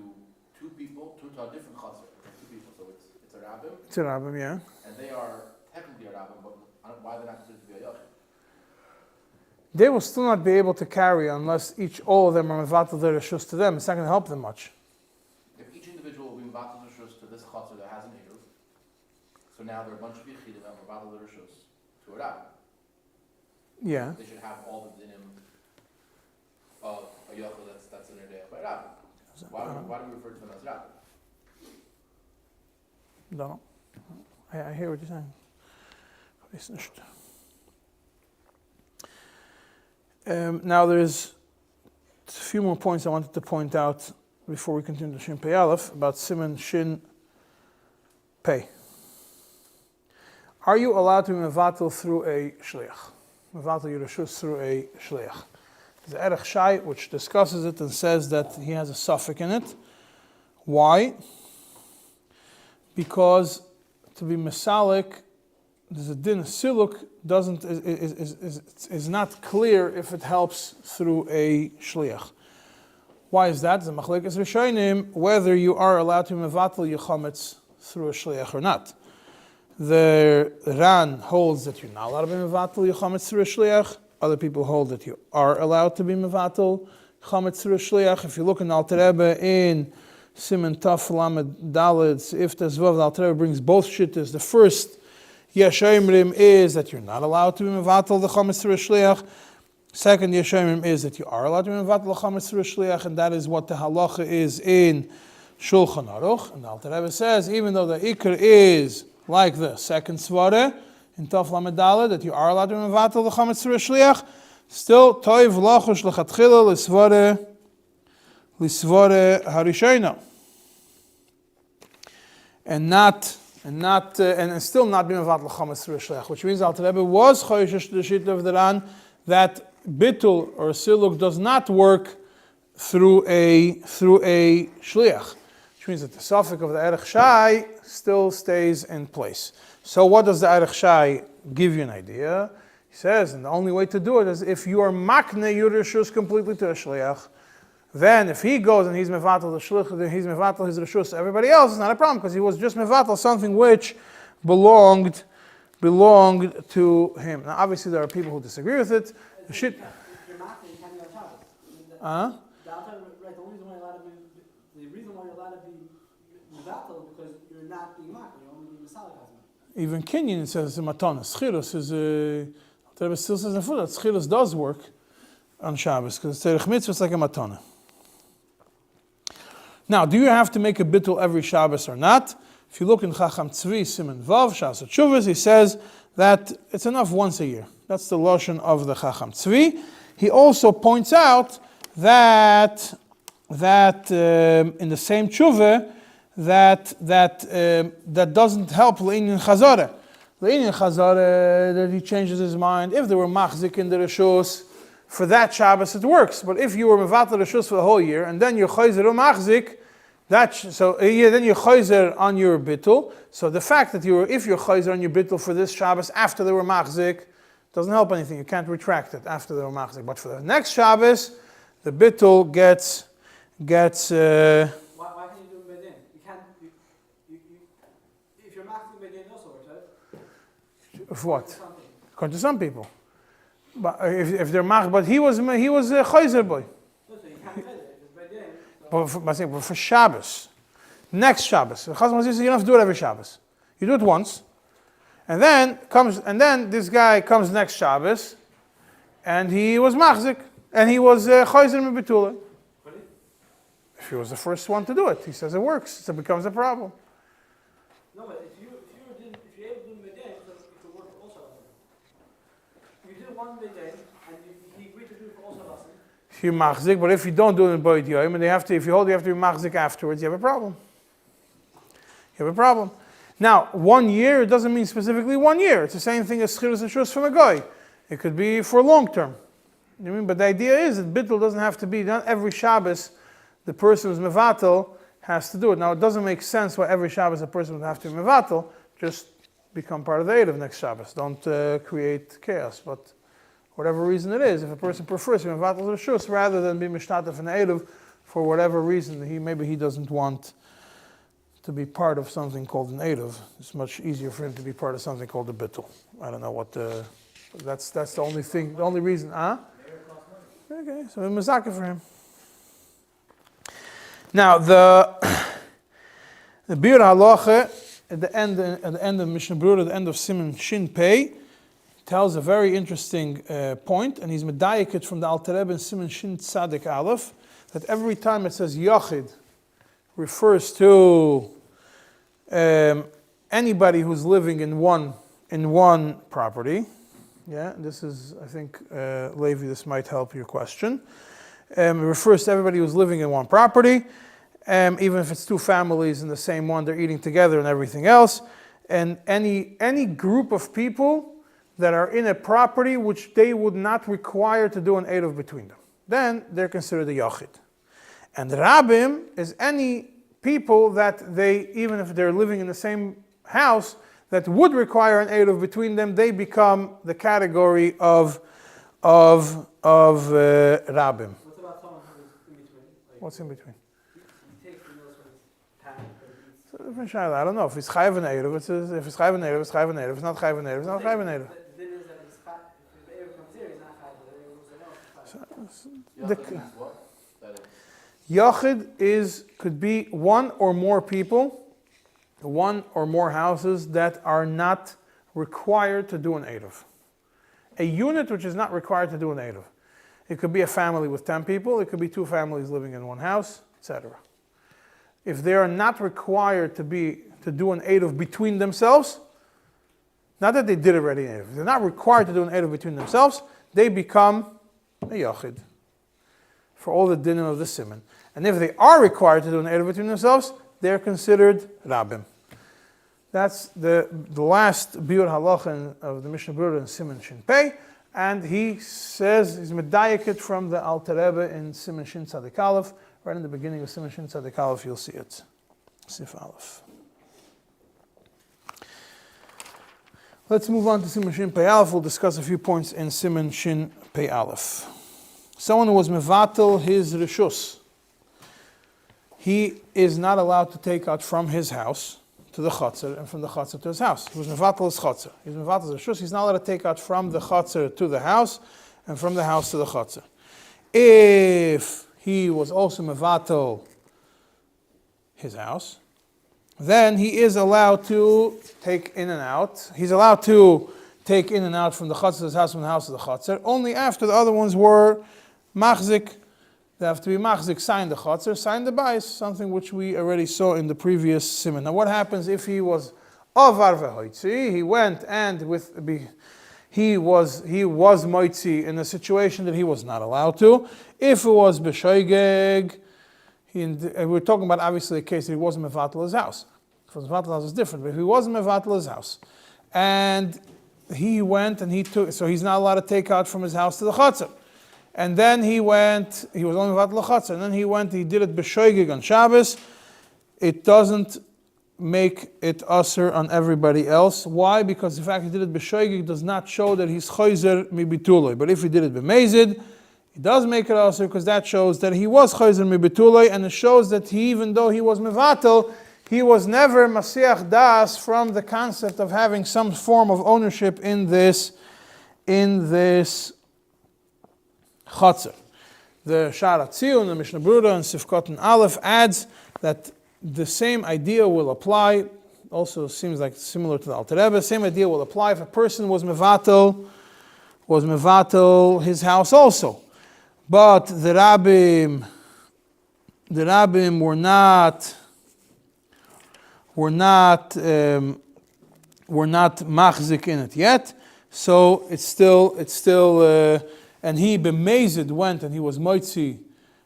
two people, to a different chaser, two people. So it's a rabbim. It's a rabbim, yeah. And they are technically a rabbim, but why are they not considered to be a yachid? They will still not be able to carry unless all of them are mevatel their reshus to them. It's not going to help them much. If each individual will be mevatel their reshus to this chaser that has an eruv, so now there are a bunch of yichidim that mevatel their reshus to a rabbim. Yeah. They should have all the dinim of a yachid that's in their day by rabbim. Why do we refer to them as rabbim? Don't know. I hear what you're saying. Now there's a few more points I wanted to point out before we continue to Shin Pei Aleph about Siman Shin Pei. Are you allowed to be mevatel through a shliach? Mevatel Yerushus through a shliach. There's Erech Shai which discusses it and says that he has a suffix in it. Why? Because to be mesalik, there's a din siluk is not clear if it helps through a shliach. Why is that? The machlekes rishonim whether you are allowed to mevatel yechametz through a shliach or not. The Ran holds that you're not allowed to be mevatel yechametz through a shliach. Other people hold that you are allowed to be mevatel yechametz through a shliach. If you look in Alter Rebbe in Siman Taf Lamed Daled, if Tezvav, the Alter Rebbe brings both shittas. The first Yesh Omrim is that you're not allowed to be mevatel the chametz through a shliach. Second Yesh Omrim is that you are allowed to be mevatel the chametz through a shliach, and that is what the halacha is in Shulchan Aruch. And the Alter Rebbe says, even though the ikar is like the second svara in Taf Lamed Daled, that you are allowed to be mevatel the chametz through a shliach, still toiv lachush lechatchila lisvare harishayna, and still not be mevatel chametz through a shliach, which means Alter Rebbe was choishish to the shita of the Ran that bitul or siluk does not work through a shliach, which means that the suffix of the Erech Shai still stays in place. So what does the Erech Shai give you an idea. He says, and the only way to do it is if you are makne your reshus completely to a shliach. Then if he goes and he's mevatel the shliach, then he's mevatel his reshus to everybody else, it's not a problem because he was just mevatel something which belonged to him. Now obviously there are people who disagree with it. The shit. If you're makne, you can't be on Shabbos. Huh? Right, the reason why you're allowed to be mevatel because you're not being makne, you're only being misalik. Even Kenyan says it's a matana. Schilus is a. The Rebbe still says in foot that schilus does work on Shabbos because tzerich mitzvah is like a matana. Now, do you have to make a bittul every Shabbos or not? If you look in Chacham Tzvi, Siman Vav, Shas Tshuvas, he says that it's enough once a year. That's the lashon of the Chacham Tzvi. He also points out that in the same tshuva that doesn't help Le'inyan Chazara. Le'inyan Chazara, that he changes his mind. If there were machzik in the reshus, for that Shabbos it works. But if you were mevatel reshus for the whole year, and then you're chayzer or machzik, then you're chayzer on your bittul. So the fact that if you're chayzer on your bittul for this Shabbos after they were machzik, doesn't help anything. You can't retract it after they were machzik. But for the next Shabbos, the bittul gets. Why can't you do it by then? You can't. If you're makne by then, also works, right? Of what? According to some people. But if they're mach, but he was a chayzer boy. But for Shabbos, next Shabbos, you don't have to do it every Shabbos. You do it once, and then this guy comes next Shabbos, and he was machzik, and he was chayzer mebitula. If he was the first one to do it, he says it works, so it becomes a problem. No, but if you're able to do it then, it could work also. You did one day, and he agreed to do it for also last. If you machzik, but if you don't do it in Boyd Yom, and if you hold, you have to be machzik afterwards, you have a problem. Now, 1 year, it doesn't mean specifically 1 year. It's the same thing as schirus and shus from a guy. It could be for long term. You know what I mean? But the idea is that bittul doesn't have to be, not every Shabbos the person who's mevatel has to do it. Now, it doesn't make sense why every Shabbos a person would have to be mevatel. Just become part of the Erev next Shabbos. Don't create chaos. But whatever reason it is, if a person prefers to be mevatel the shus rather than be mishtatef in the Erev for whatever reason, maybe he doesn't want to be part of something called an Erev. It's much easier for him to be part of something called a bittul. I don't know what that's the only thing, the only reason. Okay, so it's mezakeh for him. Now the Bir Halacha at the end of Mishnah Berurah, at the end of Siman Shin Pei, tells a very interesting point, and he's medayik from the Alter Rebbe in Siman Shin Tzadik Aleph, that every time it says Yachid refers to anybody who's living in one property. Yeah, this is, I think, Levi, this might help your question. It refers to everybody who's living in one property, even if it's two families in the same one, they're eating together and everything else. And any group of people that are in a property which they would not require to do an eruv between them, then they're considered a yachid. And rabim is any people that they, even if they're living in the same house, that would require an eruv between them, they become the category of rabim. What about someone who's in between? What's in between? He takes the notes when he's packing, but It's a different shayla. I don't know if it's chayav an eruv. If it's chayav an eruv, it's chayav an eruv. If it's not chayav an eruv, it's not chayav an eruv. the thing is that if the Erev comes here, he's not chayav, but the Erev comes there, Yachid could be one or more people, one or more houses that are not required to do an eruv. A unit which is not required to do an eruv. It could be a family with 10 people. It could be two families living in one house, etc. If they are not required to do an eruv between themselves, not that they did already an eruv, if they're not required to do an eruv between themselves, they become a yachid for all the dinim of the Siman. And if they are required to do an eruv between themselves, they're considered rabim. That's the last biur halacha of the Mishnah Berurah in Siman Shin Pei, and he says he's medayik from the Alter Rebbe in Siman Shin Tzadik Aleph. Right in the beginning of Siman Shin Tzadik Aleph, you'll see it. Sif Aleph. Let's move on to Siman Shin Pei Aleph. We'll discuss a few points in Siman Shin Pei Aleph. Someone who was mevatel his reshus, he is not allowed to take out from his house to the chatzar and from the chatzar to his house. He was mevatel his chatzar. He's mevatel his reshus. He's not allowed to take out from the chatzar to the house and from the house to the chatzar. If he was also mevatel his house, then he is allowed to take in and out. He's allowed to take in and out from the chatzar to his house, from the house to the chatzar, only after the other ones were machzik. They have to be machzik, sign the chatzar, sign the bais, something which we already saw in the previous siman. Now what happens if he was avar v'hoitzi? He went and he was moitzi in a situation that he was not allowed to. If it was b'shoigeg, we're talking about obviously a case that he wasn't mevatel his house. If it was mevatel his house, it's different. But if he wasn't mevatel his house, and he went and he took, so he's not allowed to take out from his house to the chatzar. And then he went, he was only mevatel the chatzar, and then he went, he did it b'shoigeg on Shabbos. It doesn't make it usher on everybody else. Why? Because the fact he did it b'shoigeg does not show that he's choizer mibituloi. But if he did it b'mezid, it does make it usher because that shows that he was choizer mibituloi, and it shows that he, even though he was mevatel, he was never masiach das from the concept of having some form of ownership in this chatzar. The Shara Tzion, the Mishnah Brura, and Sifkot and Aleph adds that the same idea will apply. Also seems like similar to the Alter Rebbe. Same idea will apply if a person was mevatel his house also, but the rabbim were not machzik in it yet. So it's still. And he b'mezid went and he was moitzi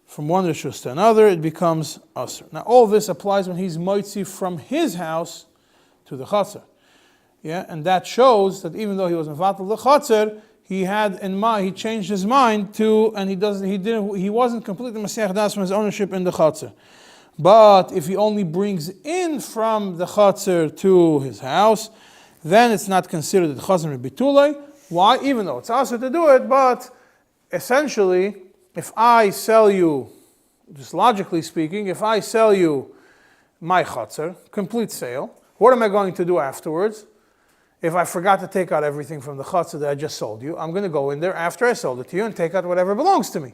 from one reshus to another, it becomes usher. Now all this applies when he's moitzi from his house to the chatzar. Yeah, and that shows that even though he was mevatel the chatzar, he had in mind, he changed his mind to, and he wasn't completely masiach das from his ownership in the chatzar. But if he only brings in from the chatzar to his house, then it's not considered chatzar bitulei. Why? Even though it's also to do it, but essentially, if I sell you, just logically speaking, if I sell you my chatzar, complete sale, what am I going to do afterwards? If I forgot to take out everything from the chatzar that I just sold you, I'm going to go in there after I sold it to you and take out whatever belongs to me.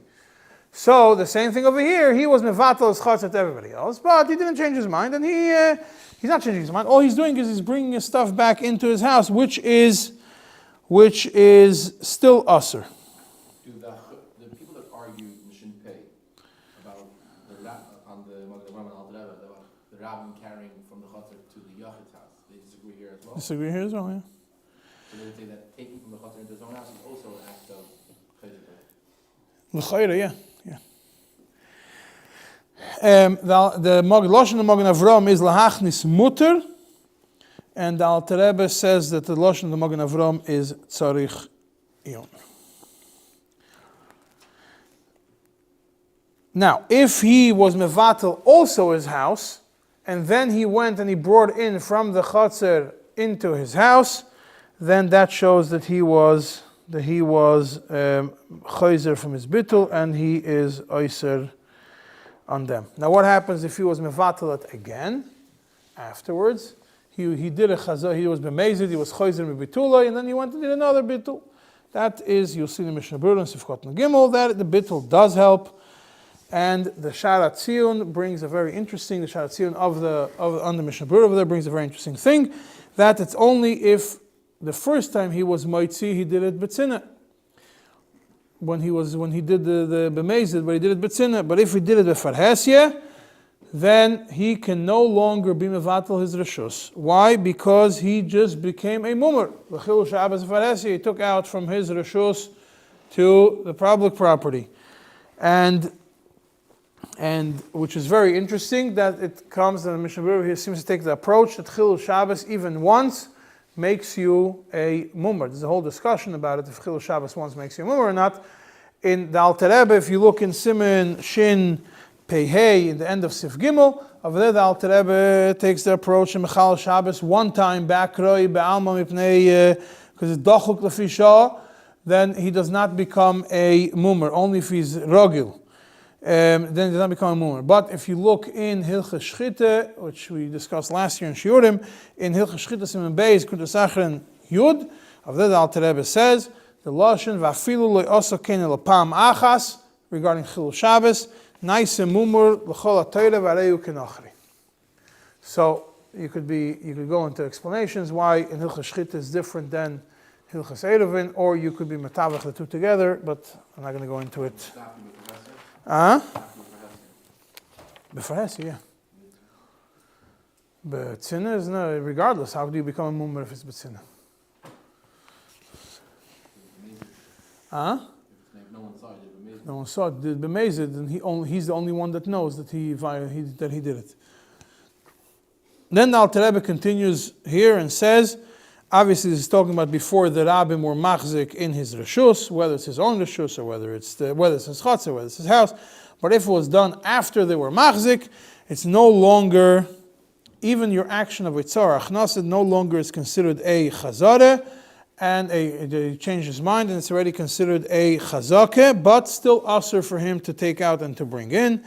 So the same thing over here, he was mevatel his chatzar to everybody else, but he didn't change his mind, and he's not changing his mind. All he's doing is he's bringing his stuff back into his house, which is still usher. Do the people that argue in Shin Pei about on the rabbin carrying from the chatzar to the yachid's house, they disagree here as well? Disagree here as well, yeah. So they would say that taking from the chatzar into his own house is also an act of chayzer. L'chayra, yeah. The Lashon of Magen Avram is lahachnis muter, and the Alter Rebbe says that the Lashon of the Magen Avram is tzarich iyon. Now, if he was mevatel also his house, and then he went and he brought in from the chatzar into his house, then that shows that he was chayzer from his bittul, and he is oyser on them. Now, what happens if he was mevatel it again afterwards? He did a chazar, he was b'mezid, he was chayzer mebitulay, and then he went and did another bittul. That is, you'll see in the Mishnah Brura and Sifkot and Gimel, that the bittul does help. And the Shara Tzion brings a very interesting, the Shara Tzion on the Mishnah Brura over there brings a very interesting thing, that it's only if the first time he was moitzi, he did it b'tzina. When he did the b'mezid, but he did it b'tzina. But if he did it b'farhesya, then he can no longer be mevatel his reshus. Why? Because he just became a mummer. L'chilul Shabbos b'farhesya, he took out from his reshus to the public property. And which is very interesting that it comes, and the Mishnah Berurah here seems to take the approach that Chilul Shabbos even once makes you a mummer. There's a whole discussion about it, if Chilul Shabbos once makes you a mummer or not. In the Alter Rebbe, if you look in Siman Shin Pei Hey, in the end of Sif Gimel, Over there, the Alter Rebbe takes the approach in Mechal Shabbos one time, Bakroi, Be'alma Mipnei, because it's Dochuk Lefisha, then he does not become a Mumer, only if he's Rogil. Then he does not become a Mumer. But if you look in Hilchas Shchita, which we discussed last year in Shiurim, in Hilchas Shchita Siman Beis, Kudasachrin Yud, over there the Alter Rebbe says, the Lashon, Va'afilu lo oso ken elapam achas, regarding Chilul Shabbos, Naise Mumur l'chol ha'Torah v'areyu kenachri. So you could go into explanations why in Hilchas Shchita is different than Hilchas Ceirovin, or you could be matavach the two together, but I'm not going to go into it. B'farhesi, yeah. But tzina is no, regardless. How do you become a mummer if it's b'tzina? No one saw it. Did b'mezid, and he's the only one that knows that he did it. Then the Alter Rebbe continues here and says, obviously this is talking about before the rabbim were machzik in his reshus, whether it's his own reshus or whether it's his chatzah, whether it's his house. But if it was done after they were machzik, it's no longer, even your action of itzar achnasa no longer is considered a chazare, and he changed his mind, and it's already considered a chazake, but still asur for him to take out and to bring in.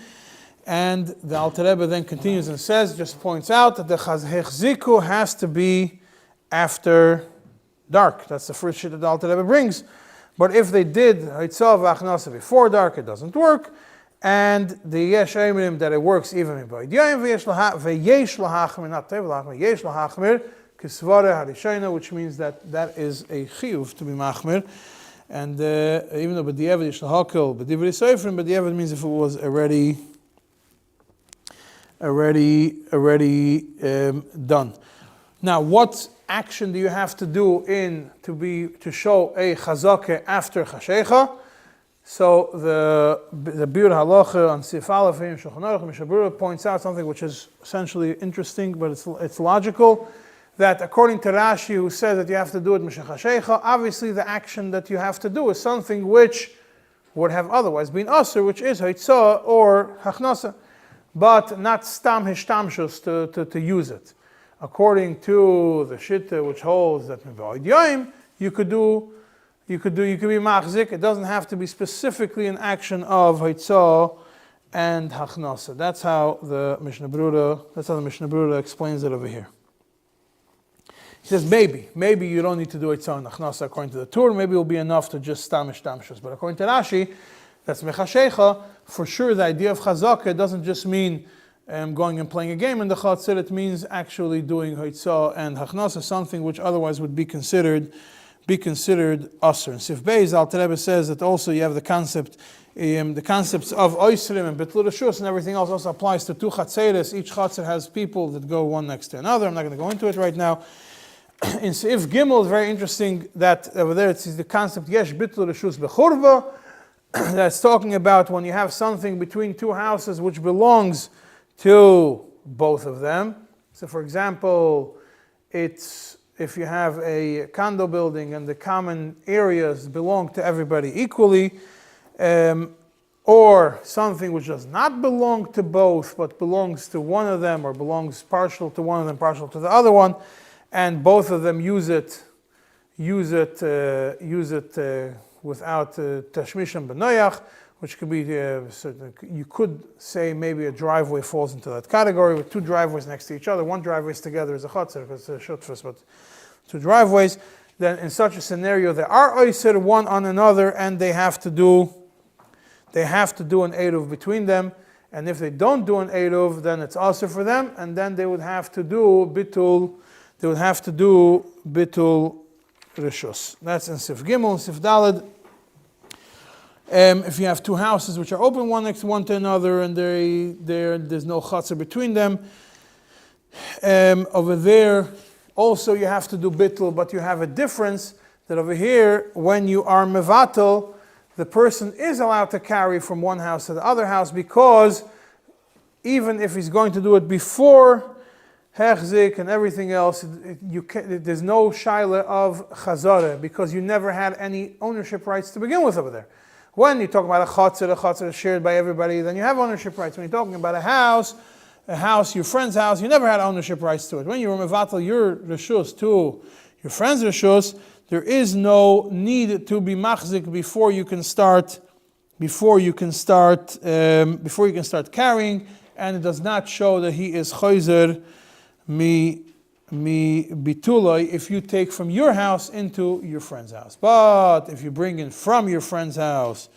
And the Alter Rebbe then continues and says, just points out that the hechziku has to be after dark. That's the first shit that the Alter Rebbe brings. But if they did hitzah v'achnasa before dark, it doesn't work. And the yesh emrim that it works even in b'yayim v'yesh lahachmir, not tev lahachmir, yesh lahachmir kisvare harishayna, which means that is a chiyuv to be machmir. And even though b'diavad yesh lahakil, b'divrei seifrim, b'diavad means if it was already done. Now, what action do you have to do to show a chazake after chashecha? So the Biur Halacha on Sif Aleph in Shulchan Aruch Mishabura points out something which is essentially interesting, but it's logical. That according to Rashi, who says that you have to do it Mishach Hashecha, obviously the action that you have to do is something which would have otherwise been Asur, which is Haitzah or Hachnasa, but not Stam Hishtamshus to use it. According to the Shitta, which holds that you could be machzik. It doesn't have to be specifically an action of Haitzah and Hachnasa. That's how the Mishnah Berurah explains it over here. He says maybe you don't need to do Haitzah and Hachnasa according to the Tur. Maybe it will be enough to just Stamish Tamshus. But according to Rashi, that's Mechashecha. For sure, the idea of Chazakah doesn't just mean going and playing a game in the Chatzir. It means actually doing Haitzah and Hachnasa, something which otherwise would be considered Asr. And Sif Beis, Alter Rebbe says that also you have the concepts of Oisrim and Betlur Reshus and everything else also applies to two Chatzeres. Each Chatzir has people that go one next to another. I'm not going to go into it right now. In Sif Gimel, it's very interesting that over there it's the concept Yesh Betlur Reshus Bechurva. That's talking about when you have something between two houses which belongs to both of them. So for example, it's if you have a condo building and the common areas belong to everybody equally, or something which does not belong to both but belongs to one of them, or belongs partial to one of them, partial to the other one, and both of them use it without tashmish and benoyach, which could be, you could say maybe a driveway falls into that category with two driveways next to each other. One driveway is together is a chatzar because it's a shutfus, but two driveways. Then in such a scenario, there are oiser one on another, and they have to do an eruv between them. And if they don't do an eruv, then it's also for them, and then they would have to do bitul. They would have to do bitul reshus. That's in Sif Gimel and Sif Daled. If you have two houses which are open one next to one to another and there's no chatzar between them, over there also you have to do bittul, but you have a difference that over here when you are mevatel, the person is allowed to carry from one house to the other house, because even if he's going to do it before hechzik and everything else, there's no shaila of chazara, because you never had any ownership rights to begin with over there. When you talk about a chatzar is shared by everybody, then you have ownership rights. When you're talking about a house, a house, your friend's house, you never had ownership rights to it. When you were mevatel your reshus to your friend's reshus, there is no need to be machzik before you can start carrying, and it does not show that he is chayzer mi bituloi if you take from your house into your friend's house. But if you bring in from your friend's house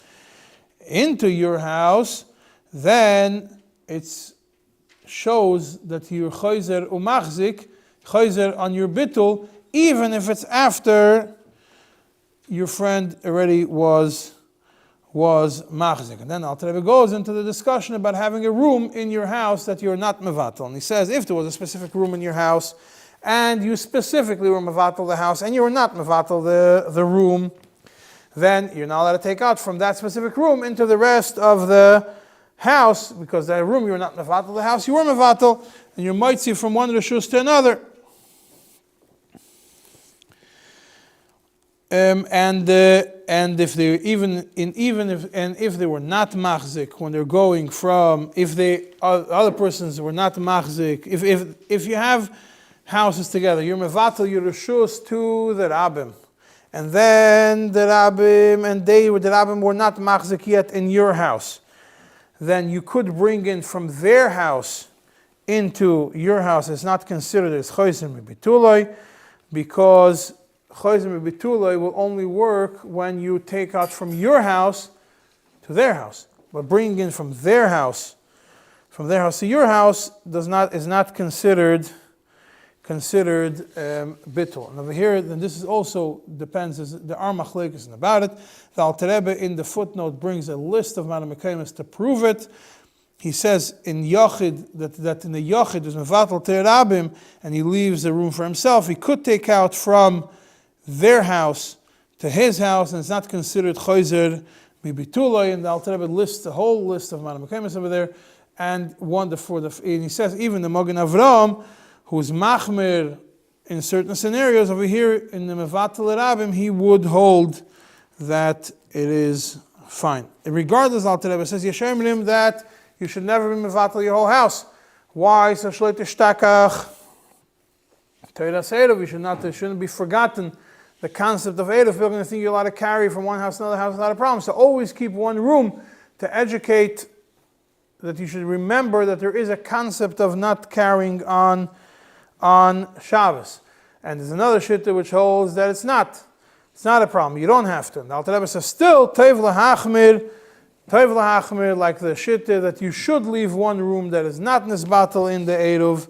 into your house, then it shows that you're chayzer umachzik, chayzer on your bitul, even if it's after your friend already was machzik. And then Alter Rebbe goes into the discussion about having a room in your house that you're not mevatel. And he says, if there was a specific room in your house, and you specifically were mevatel the house, and you were not mevatel the room, then you're not allowed to take out from that specific room into the rest of the house, because that room you were not mevatel the house, you were mevatel, and you might see from one reshus to another. And if they if they were not machzik when they're going from, if they other persons were not machzik, if you have houses together, you're mevatel your reshus to the rabbim, and then the rabbim were not machzik yet in your house, then you could bring in from their house into your house. It's not considered as chayzer mibituloi, because chayzer mibituloi will only work when you take out from your house to their house. But bringing in from their house to your house is not considered bitul. And over here, then this is also depends. There are machlekes about it. The Alter Rebbe in the footnote brings a list of Madam to prove it. He says in Yachid that in the Yachid there's mevatel terabim, and he leaves the room for himself. He could take out from their house to his house, and it's not considered chayzer mibituloi. And the Alter Rebbe lists the whole list of Madam over there, and and he says even the Mogen Avram, who's machmir in certain scenarios, over here in the mevatel rabim, he would hold that it is fine. And regardless, Alter Rebbe says Yeshayim that you should never be mevatel your whole house. Why? So shloit ishtakach Teiras Eruv. It shouldn't be forgotten the concept of Eruv. People are going to think you're allowed to carry from one house to another house without a problem. So always keep one room to educate that you should remember that there is a concept of not carrying on Shabbos. And there's another shitta which holds that it's not a problem. You don't have to. And the Alter Rebbe says still Teiv lahachmir, like the shitta that you should leave one room that is not nisbatel in the Eruv,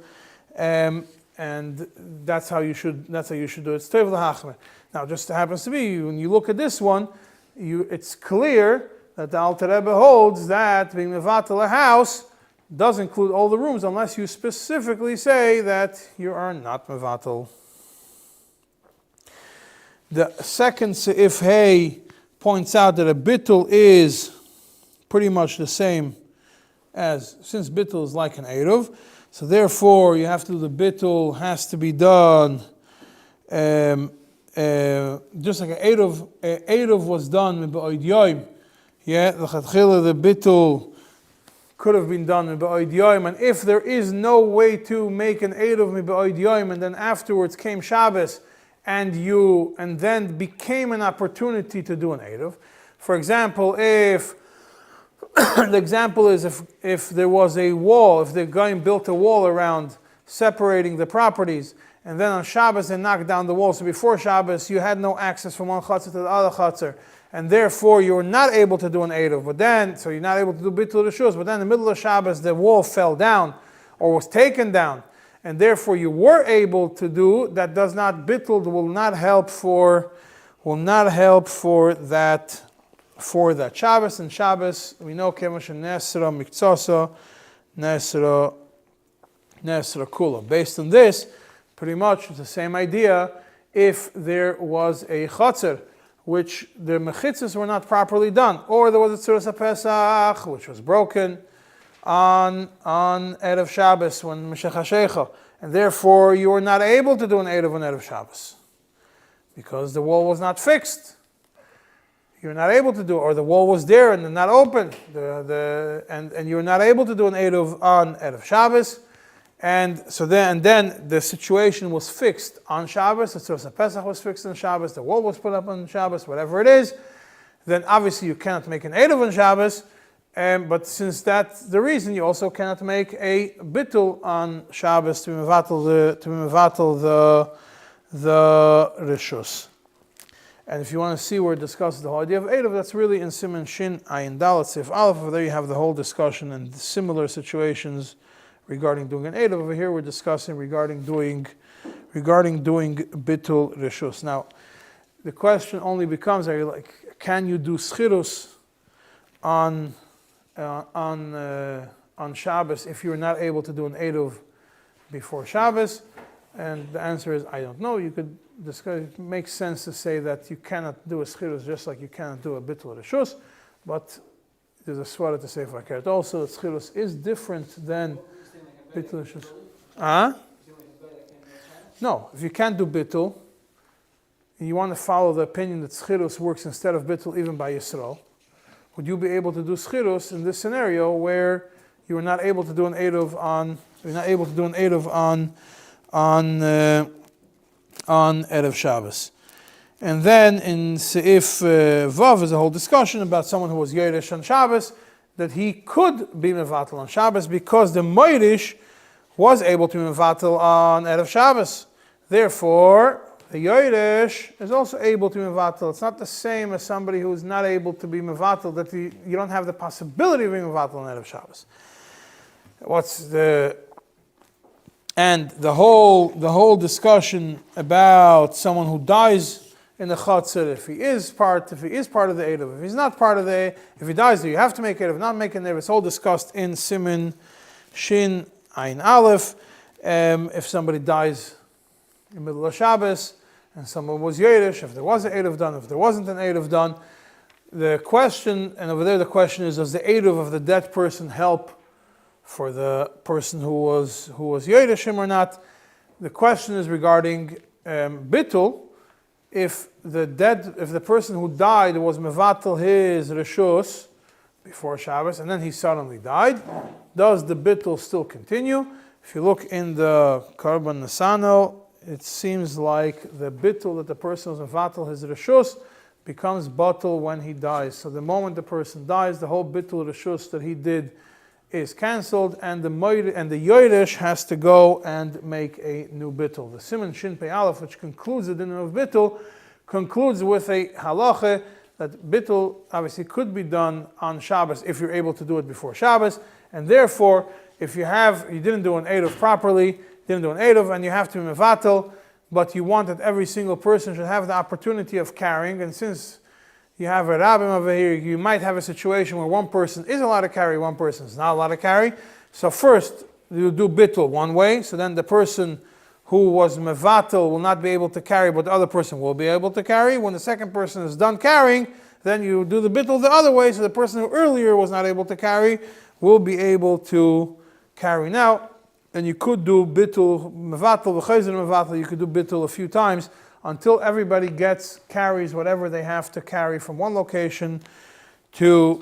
and that's how you should do it. It's Teiv lahachmir. Now, just happens to be when you look at this one, it's clear that the Alter Rebbe holds that being mevatel a house does include all the rooms, unless you specifically say that you are not mevatel. The second seif hey points out that a bittul is pretty much the same since bittul is like an eruv, so therefore you have to do the bittul has to be done just like an eruv was done with ba'od yoim. Yeah, the bittul could have been done with ba'od yoim, and if there is no way to make an eruv with ba'od yoim, and then afterwards came Shabbos, and then became an opportunity to do an eruv. For example, if the example is if there was a wall, if the guy built a wall around separating the properties, and then on Shabbos they knocked down the wall, so before Shabbos you had no access from one chutzner to the other chutzner, and therefore you were not able to do an eruv. But then, so you're not able to do bitul reshus. But then in the middle of Shabbos the wall fell down or was taken down, and therefore you were able to do that. Does not bitul, will not help for that Shabbos. And Shabbos we know kemosh nesra miktsasa nesra kula. Based on this, pretty much it's the same idea. If there was a chutzner which the mechitzas were not properly done, or there was a tzuras Pesach which was broken on Erev Shabbos when Meshech HaShecha, and therefore you were not able to do an Erev on Erev Shabbos because the wall was not fixed. you're not able to do, or the wall was there and not open, and you're not able to do an Eruv on Erev Shabbos, and then the situation was fixed on Shabbos, the Tzuras HaPesach was fixed on Shabbos, the wall was put up on Shabbos, whatever it is, then obviously you cannot make an Eruv on Shabbos, but since that's the reason, you also cannot make a bittul on Shabbos to be mevatel the rishus. And if you want to see where it discusses the whole idea of Eruv, that's really in Siman Shin Ayin Dalet Sif Aleph. Over there you have the whole discussion and similar situations regarding doing an Eruv. Over here we're discussing regarding doing bittul rishus. Now, the question only becomes: can you do schirus on Shabbos if you're not able to do an Eruv before Shabbos? And the answer is, I don't know. You could discuss. It makes sense to say that you cannot do a schirus just like you cannot do a bittul rishus, but there's a svara to say for Akeret also that schirus is different than bittul rishus. No, if you can't do bittul, and you want to follow the opinion that schirus works instead of bittul even by Yisrael, would you be able to do schirus in this scenario where you are not able to do an Eruv on Erev Shabbos? And then in Seif Vav is a whole discussion about someone who was Yerush on Shabbos, that he could be Mevatel on Shabbos because the Moirish was able to be Mevatel on Erev Shabbos. Therefore, the Yerush is also able to be Mevatel. It's not the same as somebody who is not able to be Mevatel, that you don't have the possibility of being Mevatel on Erev Shabbos. And the whole discussion about someone who dies in the Chatzir, if he is part of the Eruv, if he's not part of if he dies there, you have to make Eruv, not make an Eruv. It's all discussed in Siman Shin Ayin Aleph. If somebody dies in the middle of Shabbos and someone was Yerush, if there was an Eruv done, if there wasn't an Eruv done, the question, and over there the question is, does the Eruv of the dead person help for the person who was Yerushim or not? The question is regarding bittul. If the person who died was mevatel his reshus before Shabbos and then he suddenly died, does the bittul still continue? If you look in the Karban Nasano, it seems like the bittul that the person was mevatel his reshus becomes batul when he dies. So the moment the person dies, the whole bittul reshus that he did is cancelled, and the Yerush has to go and make a new bittul. The Siman Shin Pei Aleph, which concludes the din of bittul, concludes with a halacha that bittul obviously could be done on Shabbos if you're able to do it before Shabbos, and therefore, if you didn't do an Eruv properly, and you have to be mevatel, but you want that every single person should have the opportunity of carrying, and since you have a rabbim over here, you might have a situation where one person is allowed to carry, one person is not allowed to carry. So first, you do bittul one way, so then the person who was mevatel will not be able to carry, but the other person will be able to carry. When the second person is done carrying, then you do the bittul the other way, so the person who earlier was not able to carry will be able to carry now. And you could do bittul mevatel, v'chayzer mevatel, you could do bittul a few times, until everybody carries whatever they have to carry from one location to